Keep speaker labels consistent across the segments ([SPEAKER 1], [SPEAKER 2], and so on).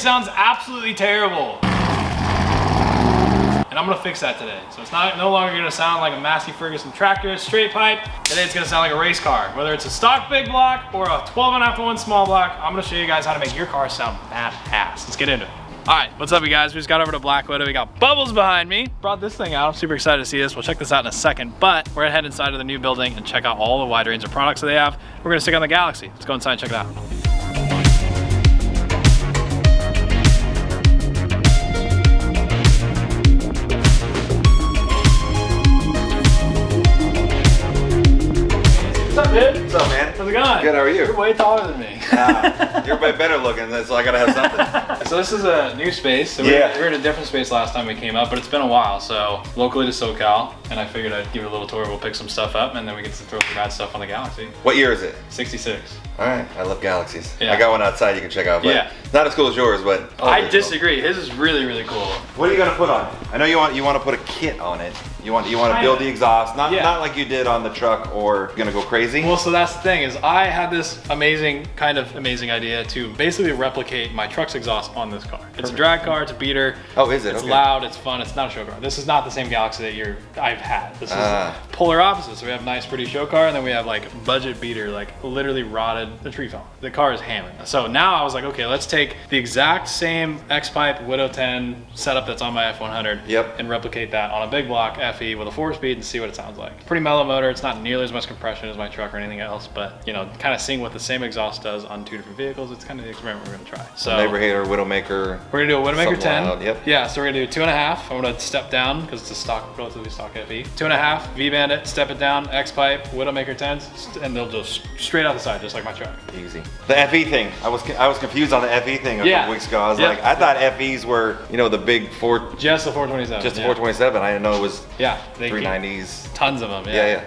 [SPEAKER 1] sounds absolutely terrible. And I'm gonna fix that today. So it's no longer gonna sound like a Massey Ferguson tractor straight pipe. Today it's gonna sound like a race car. Whether it's a stock big block or a 12.5-to-1 small block, I'm gonna show you guys how to make your car sound badass. Let's get into it. All right, what's up you guys? We just got over to Black Widow. We got Bubbles behind me. Brought this thing out. I'm super excited to see this. We'll check this out in a second, but we're gonna head inside of the new building and check out all the wide range of products that they have. We're gonna stick on the Galaxie. Let's go inside and check it out. What's up, dude?
[SPEAKER 2] What's up, man?
[SPEAKER 1] How's it going?
[SPEAKER 2] Good, how are you?
[SPEAKER 1] You're way taller than me.
[SPEAKER 2] You're way better looking, so I gotta have something.
[SPEAKER 1] So this is a new space. So we were in a different space last time we came up, but it's been a while. So locally to SoCal, and I figured I'd give it a little tour. We'll pick some stuff up, and then we get to throw some bad stuff on the Galaxie.
[SPEAKER 2] What year is it?
[SPEAKER 1] 66.
[SPEAKER 2] All right, I love Galaxies.
[SPEAKER 1] Yeah.
[SPEAKER 2] I got one outside you can check out, but not as cool as yours, but.
[SPEAKER 1] I disagree. His is really, really cool.
[SPEAKER 2] What are you gonna put on it? I know you want to put a kit on it. You want to build the exhaust, not like you did on the truck, or gonna go crazy.
[SPEAKER 1] Well, so that's the thing is I had this amazing idea to basically replicate my truck's exhaust on this car. It's a drag car, it's a beater.
[SPEAKER 2] Oh, is it?
[SPEAKER 1] It's loud, it's fun, it's not a show car. This is not the same Galaxie that I've had. This is polar opposite. So we have nice, pretty show car, and then we have like budget beater, like literally rotted. The tree fell. The car is hammering. So now I was like, okay, let's take the exact same X-Pipe Widow 10 setup that's on my F100 and replicate that on a big block FE with a 4-speed and see what it sounds like. Pretty mellow motor. It's not nearly as much compression as my truck or anything else, but you know, kind of seeing what the same exhaust does on two different vehicles. It's kind of the experiment we're gonna try. So
[SPEAKER 2] Neighbor Hater, Widowmaker.
[SPEAKER 1] We're gonna do a Widowmaker 10.
[SPEAKER 2] Loud,
[SPEAKER 1] Yeah, so we're gonna do 2.5. I'm gonna step down because it's a stock, relatively stock FE. 2.5, V-Bandit, step it down, X-Pipe, Widowmaker 10s, and they'll just straight out the side, just like my truck.
[SPEAKER 2] Easy. The FE thing, I was confused on the FE thing a couple weeks ago. I was like, I thought FEs were, you know, the big
[SPEAKER 1] just the 427.
[SPEAKER 2] Just the 427. I didn't know it was
[SPEAKER 1] 390s. Tons of them.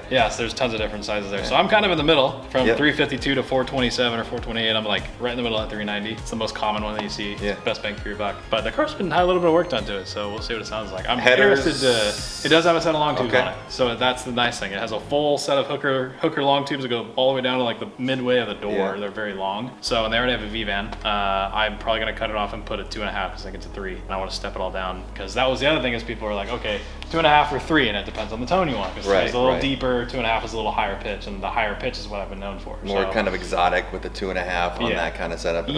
[SPEAKER 1] Yeah, so there's tons of different sizes there. So I'm kind of in the middle from 352 to 427 or 428. I'm like right in the middle at 390. It's the most common one that you see. Best bang for your buck. But the car's been had a little bit of work done to it, so we'll see what it sounds like. I'm interested to. It does have a set of long tubes on it, so that's the nice thing. It has a full set of hooker long tubes that go all the way down to like the midway of the door. They're very long. So and they already have a V-van. I'm probably gonna cut it off and put it 2.5 because I think it's a 3, and I want to step it all down because that was the other thing is people are like, okay, 2.5 or 3, and it depends on the tone you want. Because it's a little deeper, 2.5 is a little higher pitch, and the higher pitch is what I've been known for.
[SPEAKER 2] More kind of exotic with the 2.5 on that kind of setup.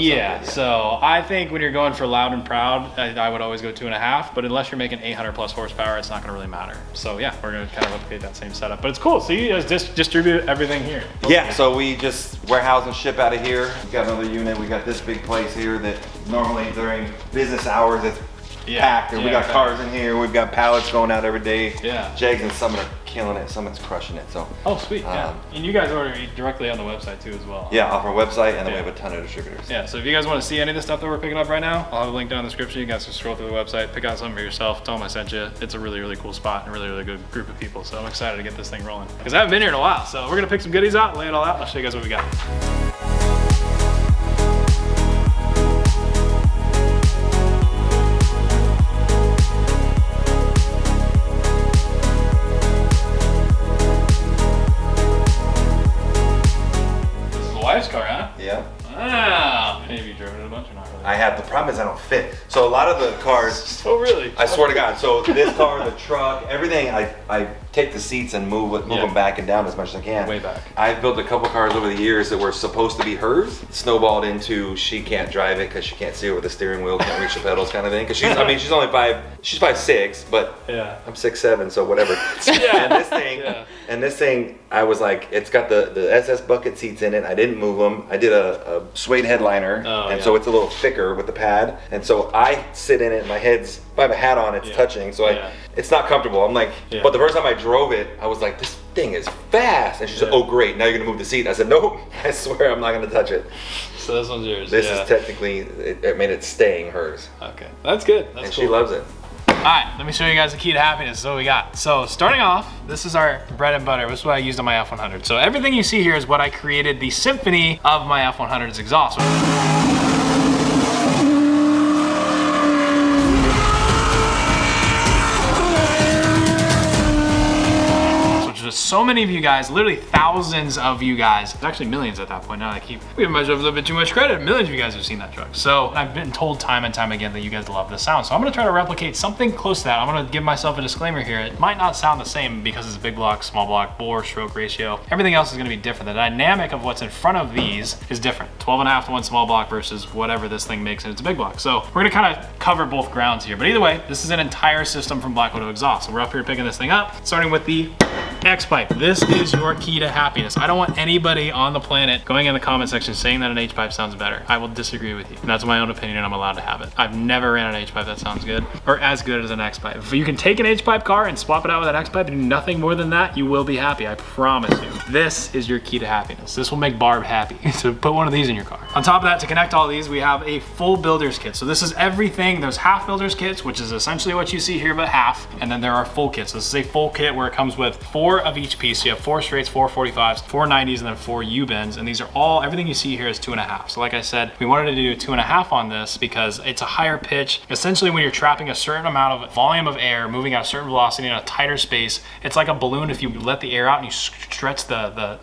[SPEAKER 1] So I think when you're going for loud and proud, I would always go 2.5, but unless you're making 800 plus horsepower, it's not gonna really matter. So yeah, we're gonna kind of replicate that same setup, but it's cool. So you guys distribute everything here.
[SPEAKER 2] So we just warehouse and ship out of here. We got another unit. We got this big place here that normally during business hours it's packed. And we got cars in here. We've got pallets going out every day. Jegs and some are killing it. Someone's crushing it. So.
[SPEAKER 1] Oh, sweet. And you guys order directly on the website too as well.
[SPEAKER 2] Yeah, off our website, and then we have a ton of distributors.
[SPEAKER 1] Yeah. So if you guys want to see any of the stuff that we're picking up right now, I'll have a link down in the description. You guys can scroll through the website, pick out something for yourself. Tell them I sent you. It's a really, really cool spot and a really, really good group of people. So I'm excited to get this thing rolling because I haven't been here in a while. So we're gonna pick some goodies out, lay it all out, and I'll show you guys what we got. Wife's car, huh?
[SPEAKER 2] Yeah.
[SPEAKER 1] Wow. Any of you driven it a bunch or not really?
[SPEAKER 2] I have. The problem is I don't fit. So a lot of the cars.
[SPEAKER 1] Oh really?
[SPEAKER 2] I swear to God. So this car, the truck, everything, I take the seats and move them back and down as much as I can.
[SPEAKER 1] Way back.
[SPEAKER 2] I've built a couple cars over the years that were supposed to be hers. Snowballed into she can't drive it because she can't see it with the steering wheel, can't reach the pedals kind of thing. Because she's only 5'6", but I'm 6'7", so whatever. And this thing, I was like, it's got the SS bucket seats in it. I didn't move them. I did a suede headliner, so it's a little thicker with the pad. And so I sit in it, my head's, if I have a hat on, it's touching. So it's not comfortable. I'm like, but the first time I drove it, I was like, this thing is fast. And she said, oh great, now you're gonna move the seat. I said, nope, I swear I'm not gonna touch it.
[SPEAKER 1] So this one's yours.
[SPEAKER 2] This is technically, it made it staying hers.
[SPEAKER 1] Okay, that's good. That's
[SPEAKER 2] and
[SPEAKER 1] cool.
[SPEAKER 2] She loves it.
[SPEAKER 1] All right, let me show you guys the key to happiness. So what we got. So starting off, this is our bread and butter. This is what I used on my F100. So everything you see here is what I created the symphony of my F100's exhaust. so many of you guys, literally thousands of you guys, actually millions at that point. Now I keep giving myself a little bit too much credit. Millions of you guys have seen that truck. So I've been told time and time again that you guys love the sound. So I'm gonna try to replicate something close to that. I'm gonna give myself a disclaimer here. It might not sound the same because it's a big block, small block, bore, stroke ratio. Everything else is gonna be different. The dynamic of what's in front of these is different. 12.5 to 1 small block versus whatever this thing makes, and it's a big block. So we're gonna kind of cover both grounds here. But either way, this is an entire system from Black Widow Exhaust. So we're up here picking this thing up, starting with the X-Pipe. This is your key to happiness. I don't want anybody on the planet going in the comment section saying that an H-Pipe sounds better. I will disagree with you. And that's my own opinion, and I'm allowed to have it. I've never ran an H-Pipe that sounds good, or as good as an X-Pipe. If you can take an H-Pipe car and swap it out with an X-Pipe and do nothing more than that, you will be happy, I promise you. This is your key to happiness. This will make Barb happy. So put one of these in your car. On top of that, to connect all these, we have a full builder's kit. So this is everything. There's half builder's kits, which is essentially what you see here, but half. And then there are full kits. This is a full kit where it comes with 4 of each piece. So you have 4 straights, 4 45s, 4 90s, and then 4 U-bends. And these are all, everything you see here is 2.5. So like I said, we wanted to do 2.5 on this because it's a higher pitch. Essentially, when you're trapping a certain amount of volume of air, moving at a certain velocity in a tighter space, it's like a balloon if you let the air out and you stretch the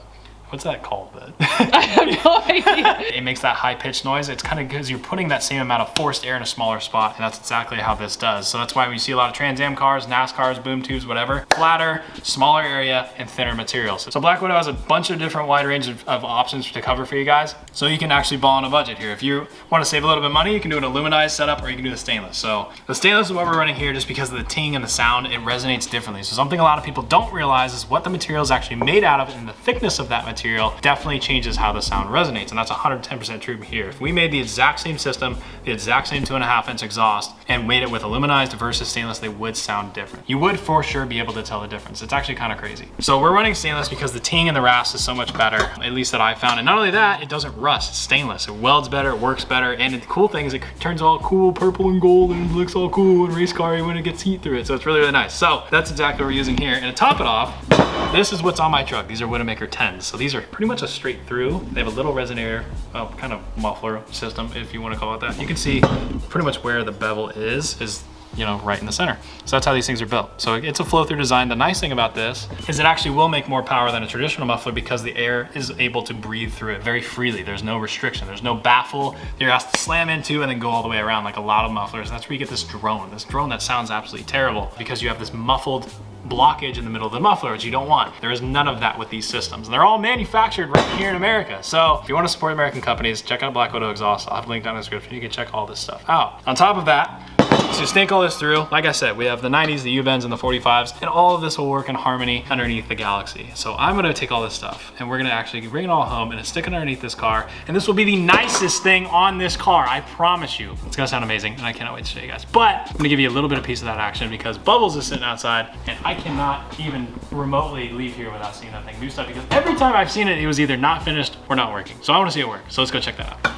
[SPEAKER 1] what's that called?
[SPEAKER 3] I have no idea.
[SPEAKER 1] It makes that high pitched noise. It's kind of because you're putting that same amount of forced air in a smaller spot, and that's exactly how this does. So that's why we see a lot of Trans Am cars, NASCARs, boom tubes, whatever. Flatter, smaller area, and thinner materials. So Black Widow has a bunch of different wide range of options to cover for you guys. So you can actually ball on a budget here. If you want to save a little bit of money, you can do an aluminized setup or you can do the stainless. So the stainless is what we're running here just because of the ting and the sound, it resonates differently. So something a lot of people don't realize is what the material is actually made out of, and the thickness of that material definitely changes how the sound resonates, and that's 110% true here. If we made the exact same system, the exact same 2.5-inch exhaust, and made it with aluminized versus stainless, they would sound different. You would for sure be able to tell the difference. It's actually kind of crazy. So we're running stainless because the ting and the rasp is so much better, at least that I found. And not only that, it doesn't rust. It's stainless. It welds better, it works better, and the cool thing is it turns all cool purple and gold and looks all cool in race car when it gets heat through it. So it's really, really nice. So that's exactly what we're using here. And to top it off, this is what's on my truck. These are Widowmaker 10s. So these are pretty much a straight through. They have a little resonator, kind of muffler system, if you want to call it that. You can see pretty much where the bevel is you know, right in the center. So that's how these things are built. So it's a flow through design. The nice thing about this is it actually will make more power than a traditional muffler because the air is able to breathe through it very freely. There's no restriction. There's no baffle you're asked to slam into and then go all the way around like a lot of mufflers. That's where you get this drone that sounds absolutely terrible because you have this muffled blockage in the middle of the muffler, which you don't want. There is none of that with these systems. And they're all manufactured right here in America. So if you want to support American companies, check out Black Widow Exhaust. I'll have a link down in the description. You can check all this stuff out. On top of that, to snake all this through, like I said, we have the 90s, the U-bends, and the 45s, and all of this will work in harmony underneath the Galaxie. So I'm gonna take all this stuff, and we're gonna actually bring it all home, and it's sticking underneath this car, and this will be the nicest thing on this car, I promise you. It's gonna sound amazing, and I cannot wait to show you guys. But I'm gonna give you a little bit of piece of that action because Bubbles is sitting outside, and I cannot even remotely leave here without seeing that thing do stuff, because every time I've seen it, it was either not finished or not working. So I wanna see it work, so let's go check that out.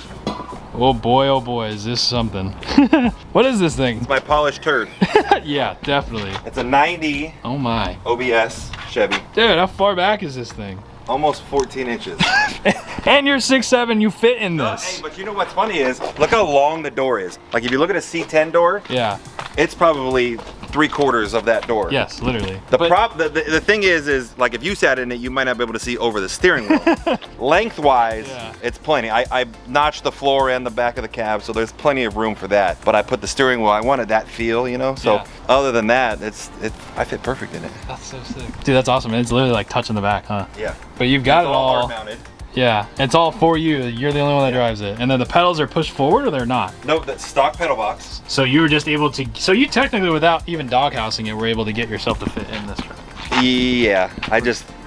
[SPEAKER 1] Oh boy, is this something. What is this thing?
[SPEAKER 2] It's my polished turd.
[SPEAKER 1] Yeah, definitely.
[SPEAKER 2] It's a 90.
[SPEAKER 1] Oh my.
[SPEAKER 2] OBS Chevy.
[SPEAKER 1] Dude, how far back is this thing?
[SPEAKER 2] Almost 14 inches.
[SPEAKER 1] And you're 6'7", you fit in this.
[SPEAKER 2] Hey, but you know what's funny is, look how long the door is. Like if you look at a C10 door, yeah, it's probably 3/4 of that door.
[SPEAKER 1] Yes, literally.
[SPEAKER 2] The thing is like if you sat in it, you might not be able to see over the steering wheel. Lengthwise, yeah, it's plenty. I notched the floor and the back of the cab, so there's plenty of room for that. But I put the steering wheel, I wanted that feel, you know? So yeah, other than that, I fit perfect in it.
[SPEAKER 1] That's so sick. Dude, that's awesome. It's literally like touching the back, huh?
[SPEAKER 2] Yeah.
[SPEAKER 1] But you've got it all
[SPEAKER 2] hard mounted.
[SPEAKER 1] Yeah, it's all for you. You're the only one that drives it. And then the pedals are pushed forward or they're not?
[SPEAKER 2] Nope, that's stock pedal box.
[SPEAKER 1] So you were just able to, so you technically without even doghousing it, were able to get yourself to fit in this truck.
[SPEAKER 2] Yeah,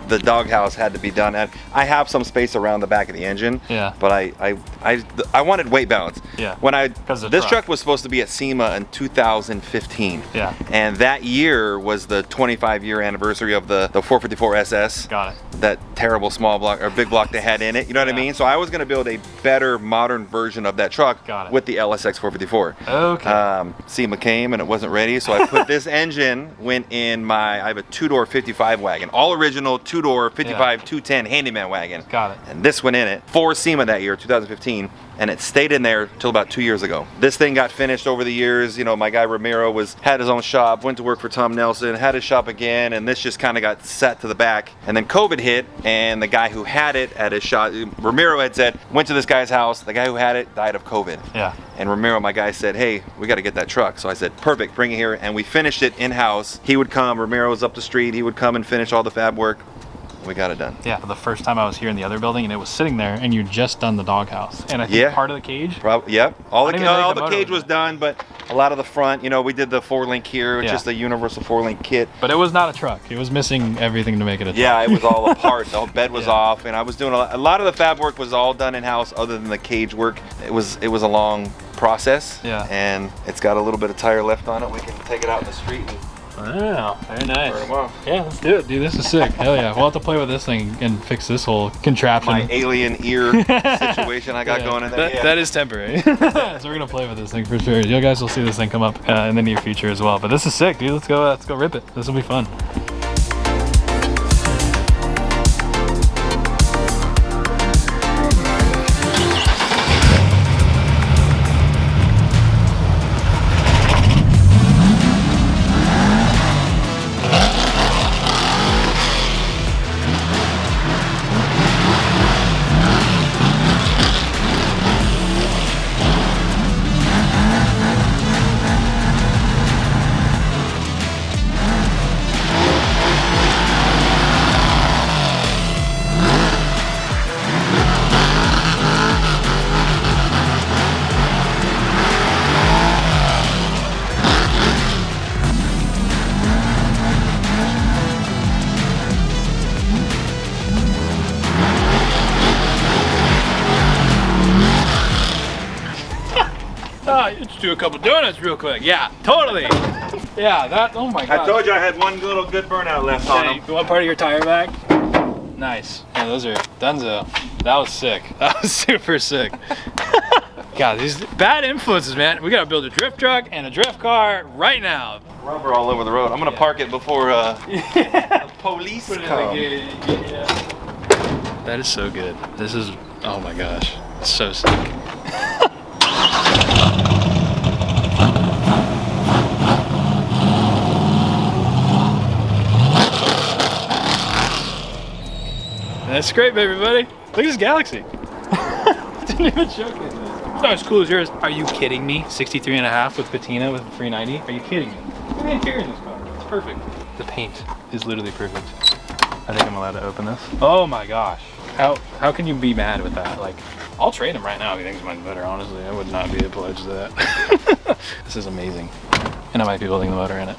[SPEAKER 2] the doghouse had to be done. And I have some space around the back of the engine. Yeah. But I wanted weight balance. Yeah. This truck was supposed to be at SEMA in 2015. Yeah. And that year was the 25-year anniversary of the 454 SS. Got it. That terrible small block or big block they had in it. You know what I mean? So I was gonna build a better modern version of that truck with the LSX 454. Okay. SEMA came and it wasn't ready, so I put this engine in I have a 2-door 55 wagon, all original 2-door 55 210 handyman wagon. Got it. And this went in it for SEMA that year, 2015. and it stayed in there till about 2 years ago. This thing got finished over the years. You know, my guy Ramiro had his own shop, went to work for Tom Nelson, had his shop again, and this just kind of got set to the back. And then COVID hit, and the guy who had it at his shop, Ramiro had said, went to this guy's house, the guy who had it died of COVID.
[SPEAKER 1] Yeah.
[SPEAKER 2] And Ramiro, my guy, said, hey, we got to get that truck. So I said, perfect, bring it here. And we finished it in-house. He would come, Ramiro was up the street, he would come and finish all the fab work. We got it done.
[SPEAKER 1] Yeah, the first time I was here in the other building and it was sitting there and you just done the doghouse. And I think part of the cage.
[SPEAKER 2] Yep. All the cage was done, but a lot of the front, you know, we did the 4-link here, just a universal 4-link kit.
[SPEAKER 1] But it was not a truck. It was missing everything to make it a truck.
[SPEAKER 2] Yeah, it was all apart. The bed was off, and I was doing a lot of the fab work was all done in-house other than the cage work. It was a long process.
[SPEAKER 1] Yeah.
[SPEAKER 2] And it's got a little bit of tire left on it. We can take it out in the street and
[SPEAKER 1] wow, very nice.
[SPEAKER 2] burn them off.
[SPEAKER 1] Yeah, let's do it, dude. This is sick. Hell yeah. We'll have to play with this thing and fix this whole contraption.
[SPEAKER 2] My alien ear situation I got going in there.
[SPEAKER 1] That is temporary. So we're gonna play with this thing for sure. You guys will see this thing come up in the near future as well. But this is sick, dude. Let's go rip it. This will be fun. Let's do a couple donuts real quick. Yeah, totally. Yeah, that, oh my god.
[SPEAKER 2] I told you I had one little good burnout left on them.
[SPEAKER 1] You want part of your tire back? Nice. Yeah, those are dunzo. That was sick. That was super sick. God, these bad influences, man. We gotta build a drift truck and a drift car right now.
[SPEAKER 2] Rubber all over the road. I'm gonna park it before the police come.
[SPEAKER 1] That is so good. This is, oh my gosh, it's so sick. That's great, baby buddy. Look at this Galaxie. Didn't even showcase it. It's not as cool as yours. Are you kidding me? 63.5 with patina with 390? Are you kidding me? Look at the interior in this car. It's perfect. The paint is literally perfect. I think I'm allowed to open this. Oh my gosh. How can you be mad with that? Like, I'll trade him right now if he thinks mine's better, honestly. I would not be opposed to that. This is amazing. And I might be building the motor in it.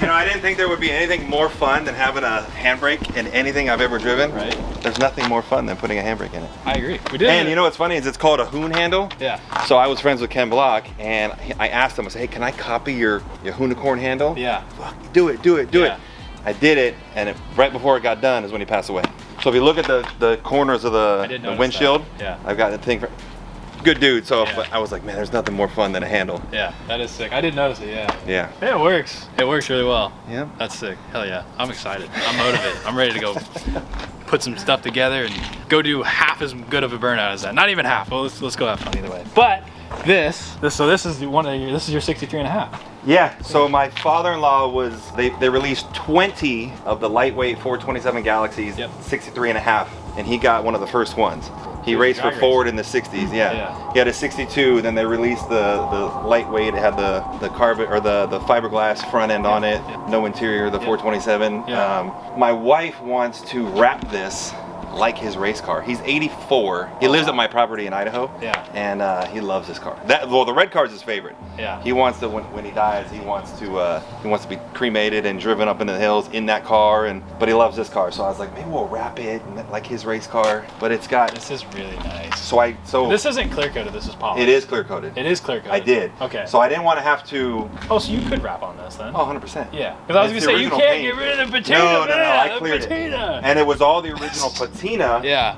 [SPEAKER 2] You know, I didn't think there would be anything more fun than having a handbrake in anything I've ever driven.
[SPEAKER 1] Right.
[SPEAKER 2] There's nothing more fun than putting a handbrake in it.
[SPEAKER 1] I agree. We did.
[SPEAKER 2] And you know what's funny is it's called a Hoon handle.
[SPEAKER 1] Yeah.
[SPEAKER 2] So I was friends with Ken Block, and I asked him, I said, hey, can I copy your Hoonicorn handle?
[SPEAKER 1] Yeah.
[SPEAKER 2] Fuck, do it. I did it, and right before it got done is when he passed away. So if you look at the corners of the windshield, I've got the thing for, good dude. So but I was like, man, there's nothing more fun than a handle.
[SPEAKER 1] Yeah, that is sick. I didn't notice it, Yeah, it works. It works really well.
[SPEAKER 2] Yeah.
[SPEAKER 1] That's sick. Hell yeah. I'm excited. I'm motivated. I'm ready to go put some stuff together and go do half as good of a burnout as that. Not even half. Well, let's go have fun either way. But this is this is your 63.5.
[SPEAKER 2] Yeah, so my father-in-law was, they released 20 of the lightweight 427 Galaxies, 63.5, and he got one of the first ones. He raced for Ford in the 60s, yeah. He had a 62, then they released the lightweight. It had the carbon, or the fiberglass front end on it, no interior, the 427. My wife wants to wrap this like his race car. He's 84. He lives at my property in Idaho. And he loves this car. Well, the red car is his favorite. He wants to, when he dies, he wants to be cremated and driven up into the hills in that car. But he loves this car. So I was like, maybe we'll wrap it like his race car. But it's got.
[SPEAKER 1] This is really nice.
[SPEAKER 2] So
[SPEAKER 1] this isn't clear coated. This is polished.
[SPEAKER 2] It is clear coated.
[SPEAKER 1] It is clear coated.
[SPEAKER 2] I did.
[SPEAKER 1] Okay.
[SPEAKER 2] So I didn't want to have to.
[SPEAKER 1] Oh, so you could wrap on this then?
[SPEAKER 2] Oh, 100%.
[SPEAKER 1] Yeah. Because I was gonna say you can't get rid of the patina.
[SPEAKER 2] No, I cleared it. And it was all the original patina.
[SPEAKER 1] Yeah.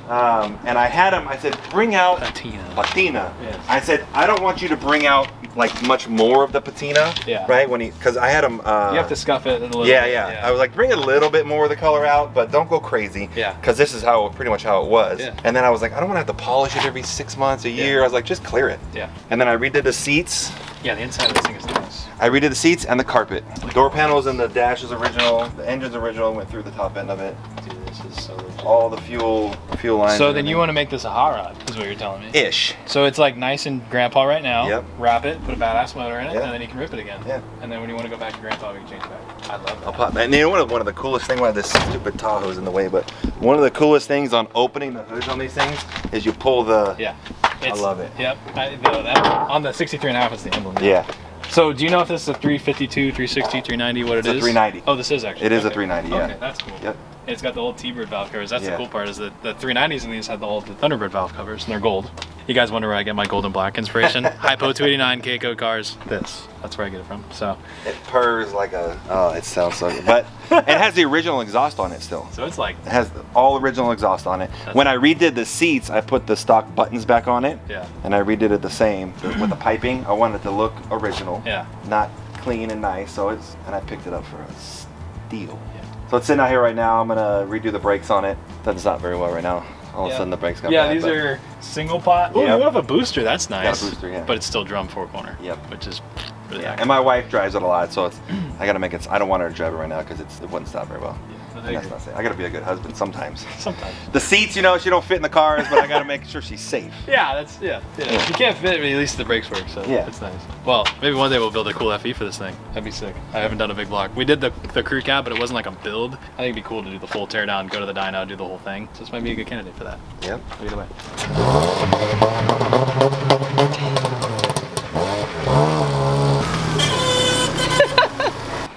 [SPEAKER 2] And I had him. I said, bring out
[SPEAKER 1] patina.
[SPEAKER 2] Yes. I said, I don't want you to bring out like much more of the patina.
[SPEAKER 1] Yeah.
[SPEAKER 2] Right? Because I had them.
[SPEAKER 1] You have to scuff it a little bit.
[SPEAKER 2] Yeah. I was like, bring a little bit more of the color out, but don't go crazy.
[SPEAKER 1] Yeah.
[SPEAKER 2] Because this is pretty much how it was.
[SPEAKER 1] Yeah.
[SPEAKER 2] And then I was like, I don't want to have to polish it every 6 months, a year. I was like, just clear it.
[SPEAKER 1] Yeah.
[SPEAKER 2] And then I redid the seats.
[SPEAKER 1] Yeah, the inside of this thing is nice.
[SPEAKER 2] I redid the seats and the carpet. Door panels and the dash is original. The engine's original. Went through the top end of it.
[SPEAKER 1] Dude, this is so legit.
[SPEAKER 2] All the fuel lines.
[SPEAKER 1] So then you want to make this a hot rod, is what you're telling me.
[SPEAKER 2] Ish.
[SPEAKER 1] So it's like nice and grandpa right now.
[SPEAKER 2] Yep.
[SPEAKER 1] Wrap it, put a badass motor in it,
[SPEAKER 2] Yeah.
[SPEAKER 1] and then you can rip it again.
[SPEAKER 2] Yeah.
[SPEAKER 1] And then when you want to go back to grandpa, we can change it back. I love that.
[SPEAKER 2] I'll pop. And you know one of the coolest things, this stupid Tahoe's in the way, but one of the coolest things on opening the hoods on these things is you pull the.
[SPEAKER 1] Yeah.
[SPEAKER 2] I love it.
[SPEAKER 1] Yep. That, on the 63.5 is the emblem.
[SPEAKER 2] Yeah.
[SPEAKER 1] So do you know if this is a 352, 360, 390, what it is?
[SPEAKER 2] It's a 390.
[SPEAKER 1] Oh, this is actually.
[SPEAKER 2] It is a 390, yeah.
[SPEAKER 1] Okay, that's cool.
[SPEAKER 2] Yep.
[SPEAKER 1] And it's got the old T-bird valve covers. That's the
[SPEAKER 2] Yeah.
[SPEAKER 1] cool part, is that the 390s in these have the old Thunderbird valve covers, and they're gold. You guys wonder where I get my gold and black inspiration? Hypo 289 K-Code cars. That's where I get it from. So
[SPEAKER 2] It purrs like a. Oh, it sounds so good. But it has the original exhaust on it still.
[SPEAKER 1] So it's like.
[SPEAKER 2] It has all original exhaust on it. When I redid the seats, I put the stock buttons back on it.
[SPEAKER 1] Yeah.
[SPEAKER 2] And I redid it the same with the piping. I wanted it to look original.
[SPEAKER 1] Yeah.
[SPEAKER 2] Not clean and nice. So and I picked it up for a steal. Yeah. So it's sitting out here right now. I'm gonna redo the brakes on it. Doesn't stop very well right now. All of a sudden the brakes got bad.
[SPEAKER 1] These are single pot. Oh,
[SPEAKER 2] Yep.
[SPEAKER 1] you have a booster. That's nice.
[SPEAKER 2] Got a booster, yeah.
[SPEAKER 1] But it's still drum four corner.
[SPEAKER 2] Yep.
[SPEAKER 1] Which is really
[SPEAKER 2] And my wife drives it a lot, so I gotta make it. I don't want her to drive it right now because it wouldn't stop very well. And that's not saying. I gotta be a good husband sometimes.
[SPEAKER 1] Sometimes.
[SPEAKER 2] The seats, she don't fit in the cars, but I gotta make sure she's safe.
[SPEAKER 1] Yeah, yeah. If you can't fit, at least the brakes work, so
[SPEAKER 2] Yeah.
[SPEAKER 1] it's nice. Well, maybe one day we'll build a cool FE for this thing. That'd be sick. I haven't done a big block. We did the crew cab, but it wasn't like a build. I think it'd be cool to do the full tear down, go to the dyno, do the whole thing. So this might be a good candidate for that.
[SPEAKER 2] Yep.
[SPEAKER 1] Either way.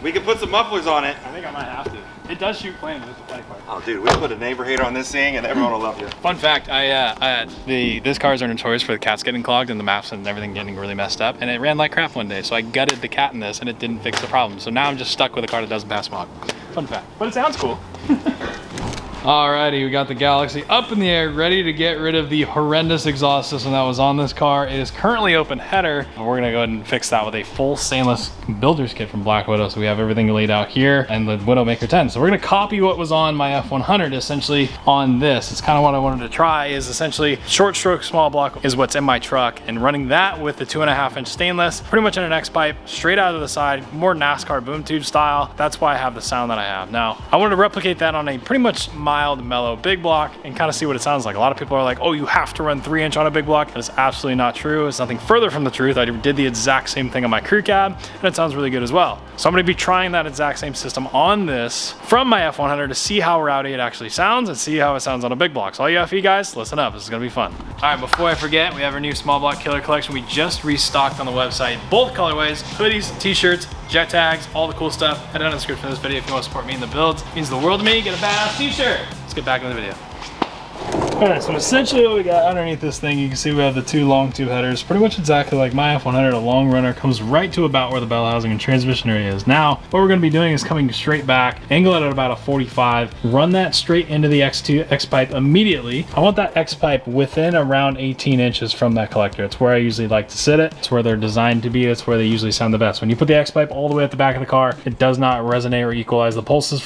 [SPEAKER 2] We can put some mufflers on it.
[SPEAKER 1] I think I might have to. It does shoot flames with the funny part.
[SPEAKER 2] Oh, dude, we put a neighbor hater on this thing, and everyone will love you.
[SPEAKER 1] Fun fact: these cars are notorious for the cats getting clogged and the maps and everything getting really messed up. And it ran like crap one day, so I gutted the cat in this, and it didn't fix the problem. So now I'm just stuck with a car that doesn't pass smog. Fun fact, but it sounds cool. Alrighty, we got the Galaxie up in the air, ready to get rid of the horrendous exhaust system that was on this car. It is currently open header, and we're gonna go ahead and fix that with a full stainless builder's kit from Black Widow. So we have everything laid out here and the Widowmaker 10. So we're gonna copy what was on my F100 essentially on this. It's kind of what I wanted to try, is essentially short stroke small block is what's in my truck, and running that with the 2.5-inch stainless, pretty much in an X pipe, straight out of the side, more NASCAR boom tube style. That's why I have the sound that I have. Now, I wanted to replicate that on a pretty much mild, mellow big block and kind of see what it sounds like. A lot of people are like, oh, you have to run 3-inch on a big block. That is absolutely not true. It's nothing further from the truth. I did the exact same thing on my crew cab, and it sounds really good as well. So I'm gonna be trying that exact same system on this from my F100 to see how rowdy it actually sounds and see how it sounds on a big block. So all you FE guys, listen up, this is gonna be fun. All right, before I forget, we have our new small block killer collection. We just restocked on the website, both colorways, hoodies, t-shirts, jet tags, all the cool stuff. Head down in the description of this video if you want to support me in the builds. It means the world to me. Get a badass t-shirt. Let's get back into the video. All right, so essentially what we got underneath this thing, you can see we have the two long tube headers, pretty much exactly like my F100. A long runner comes right to about where the bell housing and transmission area is. Now, what we're gonna be doing is coming straight back, angle it at about a 45, run that straight into the X pipe immediately. I want that X pipe within around 18 inches from that collector. It's where I usually like to sit it. It's where they're designed to be. It's where they usually sound the best. When you put the X pipe all the way at the back of the car, it does not resonate or equalize the pulses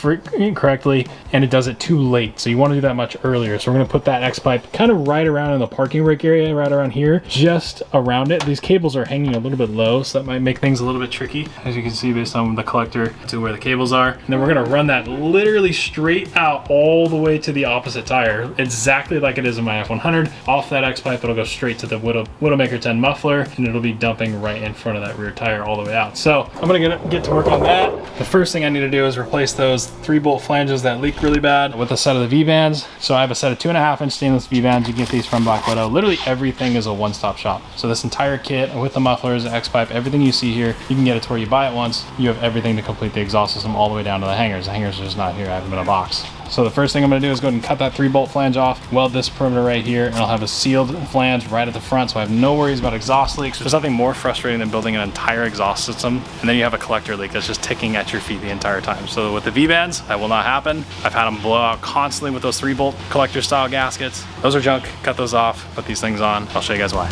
[SPEAKER 1] correctly, and it does it too late. So you wanna do that much earlier. So we're gonna put that X pipe kind of right around in the parking brake area, right around here, just around it. These cables are hanging a little bit low, so that might make things a little bit tricky, as you can see based on the collector to where the cables are. And then we're gonna run that literally straight out all the way to the opposite tire, exactly like it is in my F100. Off that X pipe, it'll go straight to the Widowmaker 10 muffler, and it'll be dumping right in front of that rear tire all the way out. So I'm gonna get to work on that. The first thing I need to do is replace those 3-bolt flanges that leak really bad with a set of the V-bands. So I have a set of 2.5-inch stainless V-bands. You can get these from Black Widow. Literally everything is a one-stop shop. So this entire kit with the mufflers, the X-pipe, everything you see here, you can get it to where you buy it once. You have everything to complete the exhaust system all the way down to the hangers. The hangers are just not here. I have them in a box. So the first thing I'm gonna do is go ahead and cut that 3-bolt flange off, weld this perimeter right here, and I'll have a sealed flange right at the front, so I have no worries about exhaust leaks. There's nothing more frustrating than building an entire exhaust system, and then you have a collector leak that's just ticking at your feet the entire time. So with the V-bands, that will not happen. I've had them blow out constantly with those 3-bolt collector style gaskets. Those are junk, cut those off, put these things on. I'll show you guys why.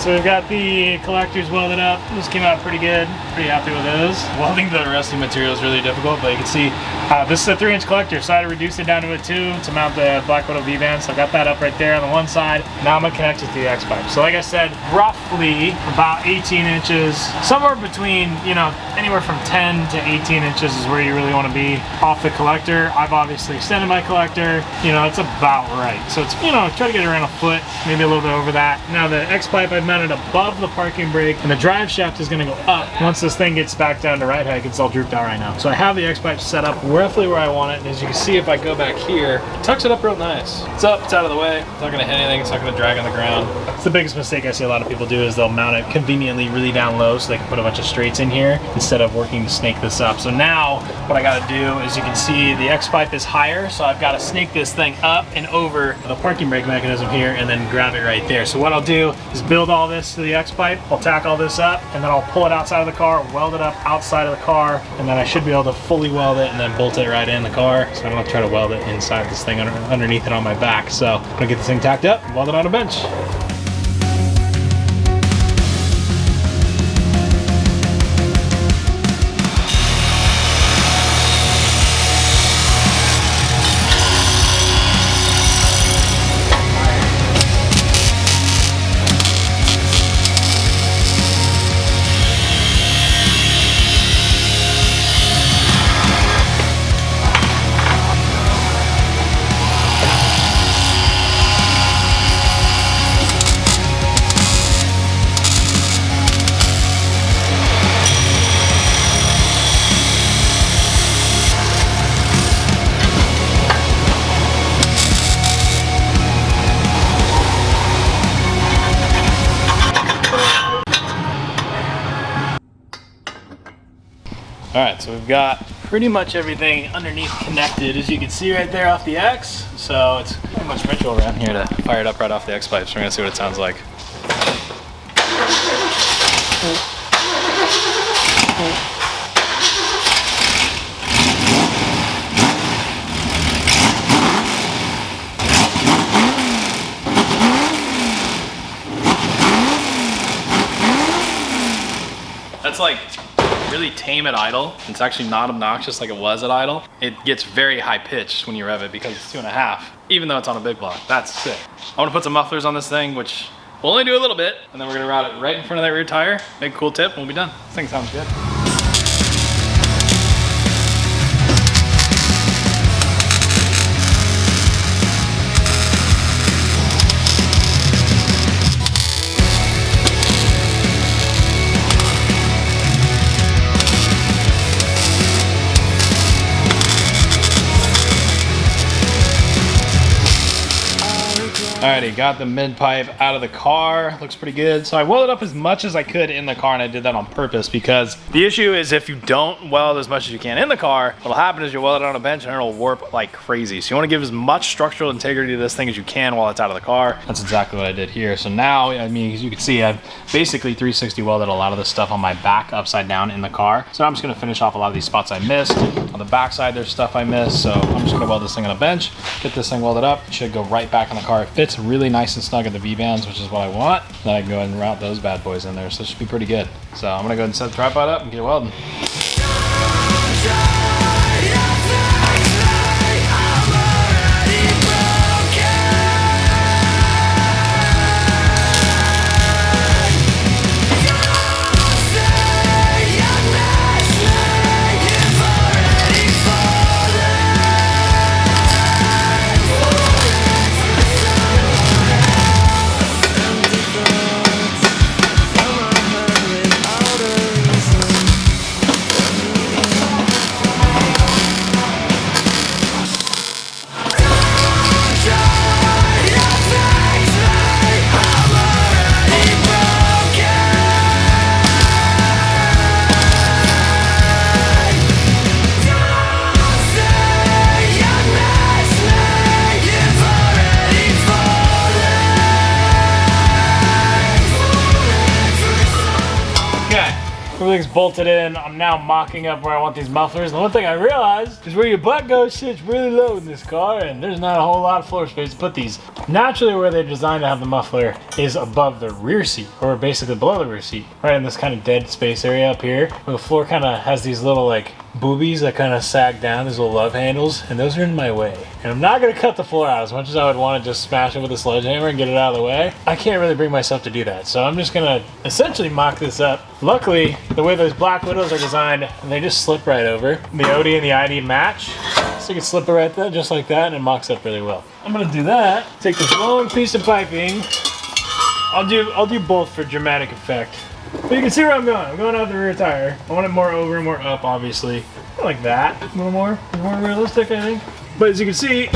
[SPEAKER 4] so we've got the collectors welded up. Those came out pretty good. Pretty happy with those.
[SPEAKER 1] Welding the rusty material is really difficult, but you can see
[SPEAKER 4] this is a 3-inch collector, so I had to reduce it down to a 2 to mount the Black Widow V-band. So I got that up right there on the one side. Now I'm gonna connect it to the X-pipe. So like I said, roughly about 18 inches, somewhere between, you know, anywhere from 10 to 18 inches is where you really want to be off the collector. I've obviously extended my collector. You know, it's about right. So it's, you know, try to get around a foot, maybe a little bit over that. Now the X-pipe I've mounted above the parking brake, and the drive shaft is gonna go up. Once this thing gets back down to right height, it's all drooped out right now. So I have the X-pipe set up roughly where I want it, and as you can see, if I go back here, it tucks it up real nice. It's up, it's out of the way, it's not gonna hit anything, it's not gonna drag on the ground. It's the biggest mistake I see a lot of people do is they'll mount it conveniently really down low so they can put a bunch of straights in here instead of working to snake this up. So now what I gotta do is, you can see the X-pipe is higher, so I've gotta snake this thing up and over the parking brake mechanism here and then grab it right there. So what I'll do is build all this to the X-pipe, I'll tack all this up, and then I'll pull it outside of the car, weld it up outside of the car, and then I should be able to fully weld it and then bolt it right in the car, so I don't have to try to weld it inside this thing underneath it on my back. So I'm gonna get this thing tacked up, weld it on a bench. All right, so we've got pretty much everything underneath connected, as you can see right there off the X. So it's pretty much ritual around here to fire it up right off the X-pipe. So we're gonna see what it sounds like. That's like really tame at idle. It's actually not obnoxious like it was at idle. It gets very high pitched when you rev it because it's 2.5, even though it's on a big block. That's sick. I want to put some mufflers on this thing, which we'll only do a little bit, and then we're gonna route it right in front of that rear tire, make a cool tip, and we'll be done. This thing sounds good. Alrighty, got the mid pipe out of the car. Looks pretty good. So I welded up as much as I could in the car, and I did that on purpose because the issue is if you don't weld as much as you can in the car, what'll happen is you'll weld it on a bench and it'll warp like crazy. So you want to give as much structural integrity to this thing as you can while it's out of the car. That's exactly what I did here. So now, I mean, as you can see, I've basically 360 welded a lot of this stuff on my back upside down in the car. So I'm just gonna finish off a lot of these spots I missed. On the back side, there's stuff I missed. So I'm just gonna weld this thing on a bench, get this thing welded up. It should go right back on the car. It fits really nice and snug at the V-bands, which is what I want. Then I can go ahead and route those bad boys in there. So it should be pretty good. So I'm gonna go ahead and set the tripod up and get welding. everything's bolted in. I'm now mocking up where I want these mufflers. The one thing I realized is where your butt goes sits really low in this car, and there's not a whole lot of floor space to put these. Naturally, where they're designed to have the muffler is above the rear seat, or basically below the rear seat, right in this kind of dead space area up here, where the floor kind of has these little like boobies that kind of sag down, these little love handles, and those are in my way. And I'm not gonna cut the floor out as much as I would want to just smash it with a sledgehammer and get it out of the way. I can't really bring myself to do that, so I'm just gonna essentially mock this up. Luckily, the way those Black Widows are designed, they just slip right over. The OD and the ID match, so you can slip it right there, just like that, and it mocks up really well. I'm gonna do that. Take this long piece of piping. I'll do both for dramatic effect. But you can see where I'm going. I'm going out the rear tire. I want it more over and more up, obviously. Like that. A little more realistic, I think. But as you can see,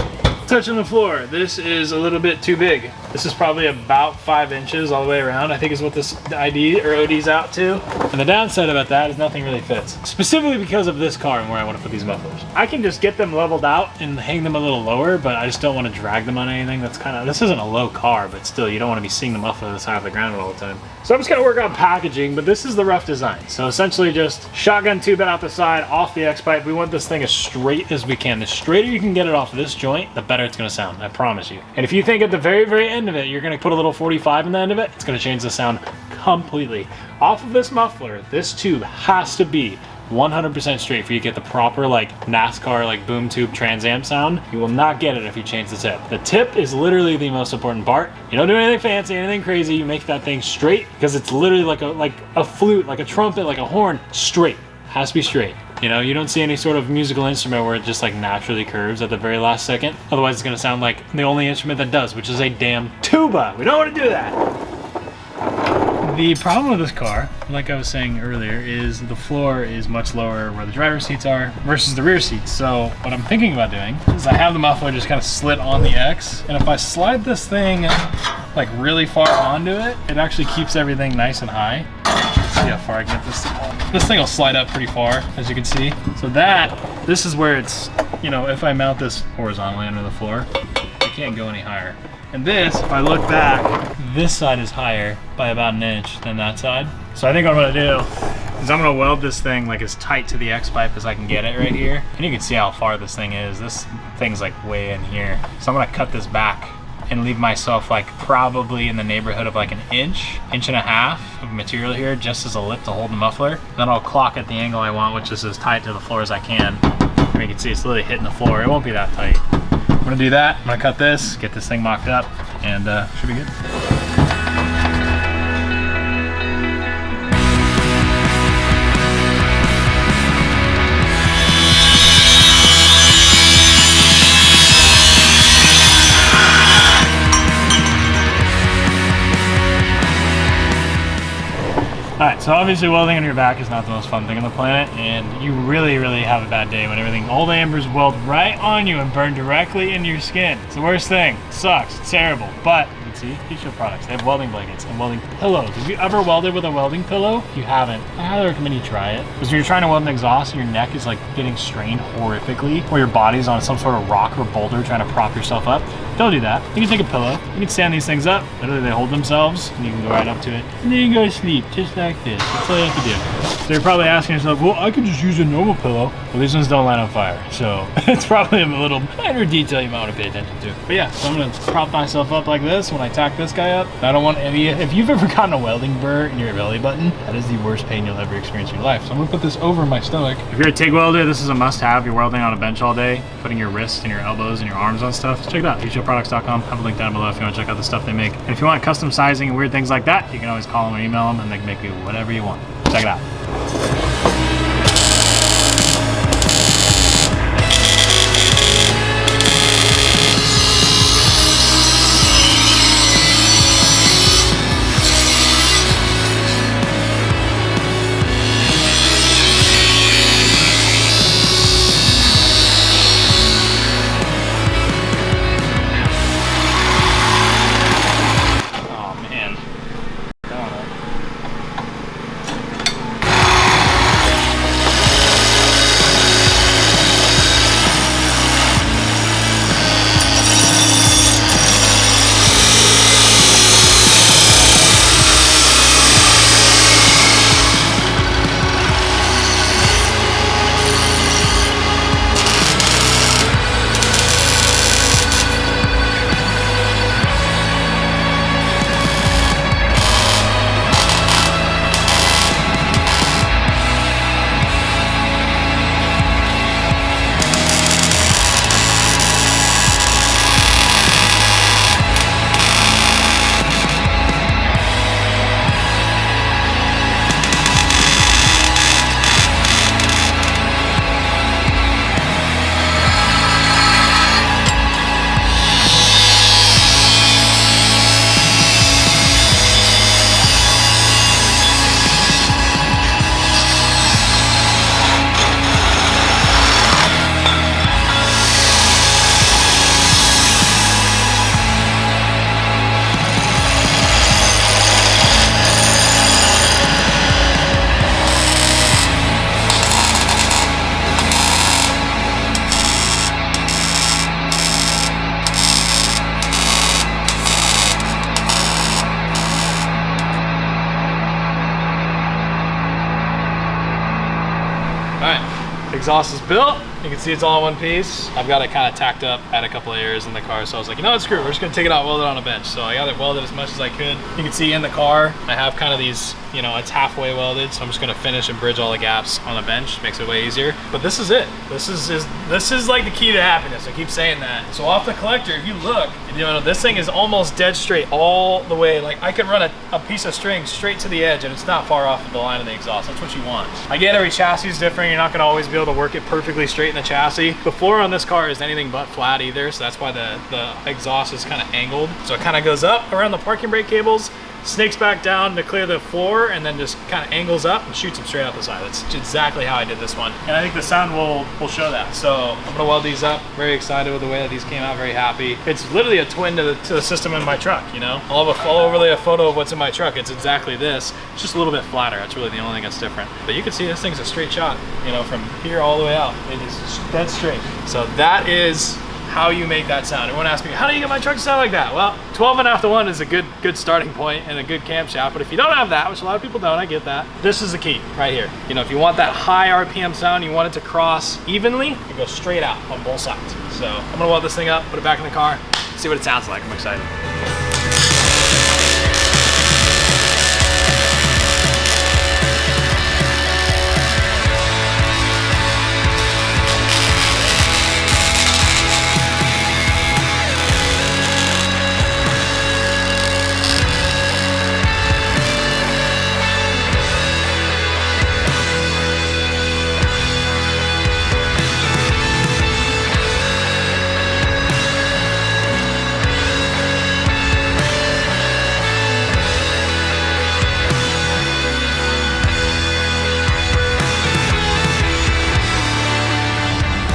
[SPEAKER 4] touching the floor, this is a little bit too big. This is probably about 5 inches all the way around, I think is what this ID or OD's out to. And the downside about that is nothing really fits. Specifically because of this car and where I want to put these mufflers. I can just get them leveled out and hang them a little lower, but I just don't want to drag them on anything. That's kind of, this isn't a low car, but still, you don't want to be seeing the muffler this high off the ground all the time. So I'm just gonna work on packaging, but this is the rough design. So essentially just shotgun tube it out the side, off the X-pipe. We want this thing as straight as we can. The straighter you can get it off of this joint, the better it's gonna sound, I promise you. And if you think at the very, very end of it, you're gonna put a little 45 in the end of it, it's gonna change the sound completely. Off of this muffler, this tube has to be 100% straight for you to get the proper like NASCAR like boom tube Trans Am sound. You will not get it if you change the tip. The tip is literally the most important part. You don't do anything fancy, anything crazy. You make that thing straight because it's literally like a flute, like a trumpet, like a horn. Straight. Has to be straight. You know, you don't see any sort of musical instrument where it just like naturally curves at the very last second. Otherwise it's gonna sound like the only instrument that does, which is a damn tuba. We don't want to do that. The problem with this car, like I was saying earlier, is the floor is much lower where the driver's seats are versus the rear seats. So what I'm thinking about doing is I have the muffler just kind of slit on the X, and if I slide this thing like really far onto it, it actually keeps everything nice and high. Let's see how far I can get this thing on. This thing will slide up pretty far, as you can see. So this is where it's, you know, if I mount this horizontally under the floor, it can't go any higher. And this, if I look back, this side is higher by about an inch than that side. So I think what I'm gonna do is I'm gonna weld this thing like as tight to the X-pipe as I can get it right here. And you can see how far this thing is. This thing's like way in here. So I'm gonna cut this back and leave myself like probably in the neighborhood of like an inch and a half of material here just as a lip to hold the muffler. Then I'll clock at the angle I want, which is as tight to the floor as I can. And you can see it's literally hitting the floor. It won't be that tight. I'm gonna do that. I'm gonna cut this, get this thing mocked up, and should be good. Alright, so obviously welding on your back is not the most fun thing on the planet, and you really, really have a bad day when everything, all the ambers weld right on you and burn directly into your skin. It's the worst thing. It sucks. It's terrible. But you can see, HEATSHIELD products. They have welding blankets and welding pillows. Have you ever welded with a welding pillow? If you haven't, I highly recommend you try it. Because when you're trying to weld an exhaust and your neck is like getting strained horrifically, or your body's on some sort of rock or boulder trying to prop yourself up, don't do that. You can take a pillow, you can stand these things up, literally they hold themselves, and you can go right up to it. And then you can go to sleep, just like this. That's all you have to do. So you're probably asking yourself, well, I could just use a normal pillow. Well, these ones don't light on fire, so it's probably a little minor detail you might want to pay attention to. But yeah, so I'm gonna prop myself up like this when I tack this guy up. I don't want any, if you've ever gotten a welding burr in your belly button, that is the worst pain you'll ever experience in your life. So I'm gonna put this over my stomach. If you're a TIG welder, this is a must-have. You're welding on a bench all day, putting your wrists and your elbows and your arms on stuff. So check it out, HEATSHIELDproducts.com. Have a link down below if you want to check out the stuff they make. And if you want custom sizing and weird things like that, you can always call them or email them and they can make you whatever you want. Check it out.
[SPEAKER 1] exhaust is built. You can see it's all in one piece. I've got it kind of tacked up at a couple of areas in the car. So I was like, you know what, screw it. We're just gonna take it out, weld it on a bench. So I got it welded as much as I could. You can see in the car, I have kind of these, you know, it's halfway welded. So I'm just gonna finish and bridge all the gaps on the bench. Makes it way easier. But this is it. This is like the key to happiness. I keep saying that. So off the collector, if you look, you know, this thing is almost dead straight all the way. Like I could run a piece of string straight to the edge and it's not far off of the line of the exhaust. That's what you want. I get every chassis is different. You're not gonna always be able to work it perfectly straight in the chassis. The floor on this car is anything but flat either, so that's why the exhaust is kind of angled. So it kind of goes up around the parking brake cables, snakes back down to clear the floor, and then just kind of angles up and shoots them straight out the side. That's exactly how I did this one. And I think the sound will show that. So I'm gonna weld these up. Very excited with the way that these came out, very happy. It's literally a twin to the system in my truck, you know? I'll overlay a photo of what's in my truck. It's exactly this. It's just a little bit flatter. That's really the only thing that's different. But you can see this thing's a straight shot, you know, from here all the way out. It is dead straight. So that is how you make that sound. Everyone asks me, how do you get my truck to sound like that? Well, 12.5 to 1 is a good starting point and a good camshaft, but if you don't have that, which a lot of people don't, I get that, this is the key right here. You know, if you want that high RPM sound, you want it to cross evenly, you go straight out on both sides. So I'm gonna weld this thing up, put it back in the car, see what it sounds like. I'm excited.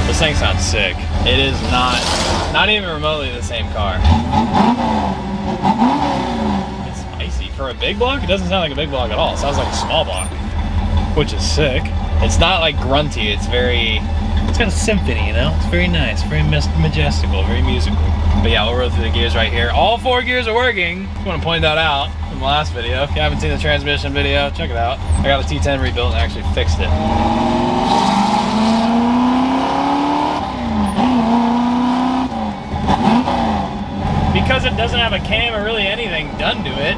[SPEAKER 1] This thing sounds sick. It is not even remotely the same car. It's spicy. For a big block, it doesn't sound like a big block at all. It sounds like a small block, which is sick. It's not like grunty. It's got a symphony, you know? It's very nice, very majestical, very musical. But yeah, we'll roll through the gears right here. All 4 gears are working. Just want to point that out from the last video. If you haven't seen the transmission video, check it out. I got a T10 rebuilt and actually fixed it. Because it doesn't have a cam or really anything done to it,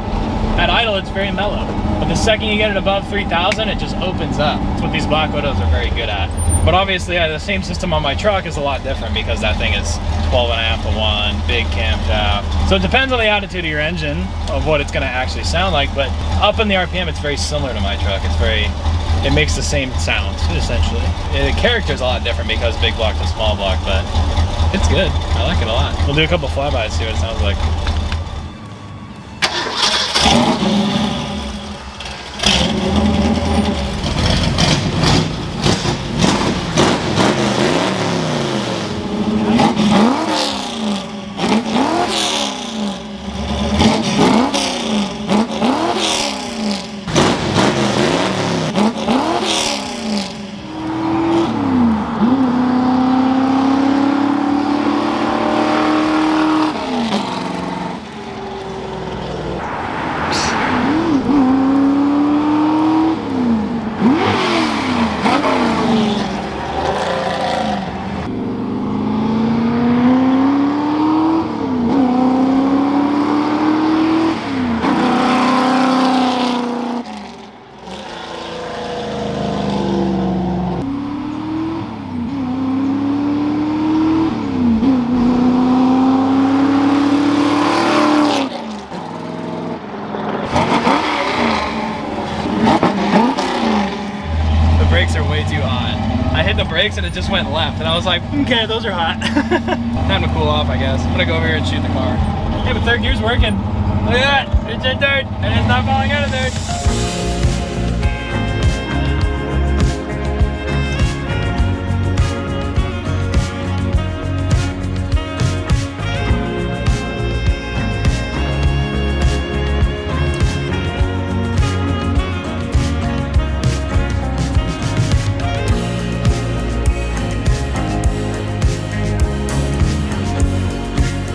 [SPEAKER 1] at idle it's very mellow. But the second you get it above 3,000, it just opens up. That's what these Black Widows are very good at. But obviously, the same system on my truck is a lot different because that thing is 12.5 to 1, big camshaft. So it depends on the attitude of your engine, of what it's gonna actually sound like, but up in the RPM, it's very similar to my truck. It makes the same sound, essentially. The character is a lot different because big block to small block, but it's good. I like it a lot. We'll do a couple flybys, see what it sounds like. Brakes and it just went left and I was like, okay, those are hot. Time to cool off, I guess. I'm gonna go over here and shoot the car. Hey, but third gear's working. Look at that, it's in third and it's not falling out of third.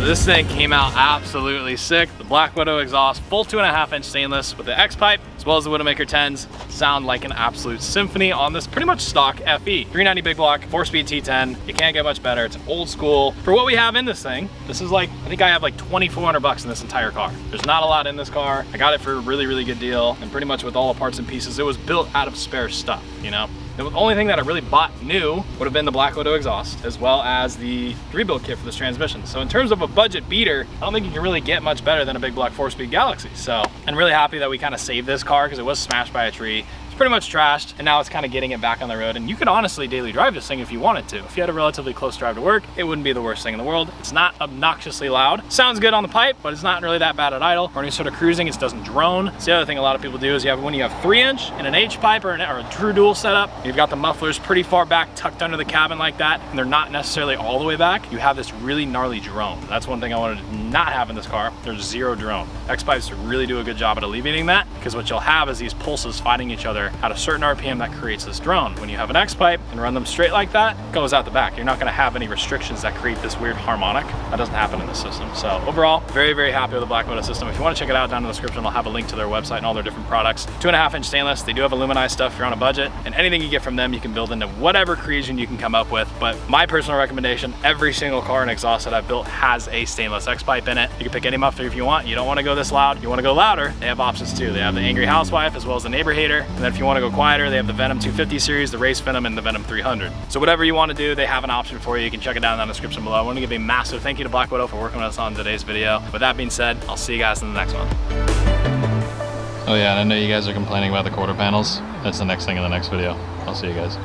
[SPEAKER 1] This thing came out absolutely sick. The Black Widow exhaust, full 2.5-inch stainless with the X-pipe, as well as the Widowmaker 10s, sound like an absolute symphony on this pretty much stock FE. 390 big block, 4-speed T10. You can't get much better. It's old school. For what we have in this thing, this is like, I think I have like 2,400 bucks in this entire car. There's not a lot in this car. I got it for a really, really good deal, and pretty much with all the parts and pieces, it was built out of spare stuff, you know? The only thing that I really bought new would have been the Black Widow exhaust, as well as the rebuild kit for this transmission. So in terms of a budget beater, I don't think you can really get much better than a big block 4-speed Galaxie. So I'm really happy that we kind of saved this car because it was smashed by a tree. Pretty much trashed, and now it's kind of getting it back on the road, and you could honestly daily drive this thing if you wanted to. If you had a relatively close drive to work, it wouldn't be the worst thing in the world. It's not obnoxiously loud. Sounds good on the pipe, but it's not really that bad at idle or any sort of cruising. It doesn't drone. So the other thing a lot of people do is when you have 3-inch and an H-pipe or a true dual setup, you've got the mufflers pretty far back tucked under the cabin like that, and they're not necessarily all the way back. You have this really gnarly drone. That's one thing I wanted to not have in this car. There's zero drone. X-pipes really do a good job at alleviating that, because what you'll have is these pulses fighting each other at a certain RPM that creates this drone. When you have an X-pipe and run them straight like that, it goes out the back. You're not going to have any restrictions that create this weird harmonic. That doesn't happen in this system. So overall, very, very happy with the Black Widow system. If you want to check it out, down in the description, I'll have a link to their website and all their different products. 2.5-inch stainless. They do have aluminized stuff if you're on a budget, and anything you get from them, you can build into whatever creation you can come up with. But my personal recommendation, every single car and exhaust that I've built has a stainless X-pipe in it. You can pick any muffler if you want. You don't want to go this loud. You want to go louder. They have options too. They have the Angry Housewife as well as the Neighbor Hater. And then if you want to go quieter, they have the Venom 250 series, the Race Venom, and the Venom 300. So whatever you want to do, they have an option for you. You can check it down in the description below. I want to give a massive thank you to Black Widow for working with us on today's video. With that being said, I'll see you guys in the next one. Oh yeah, and I know you guys are complaining about the quarter panels. That's the next thing in the next video. I'll see you guys.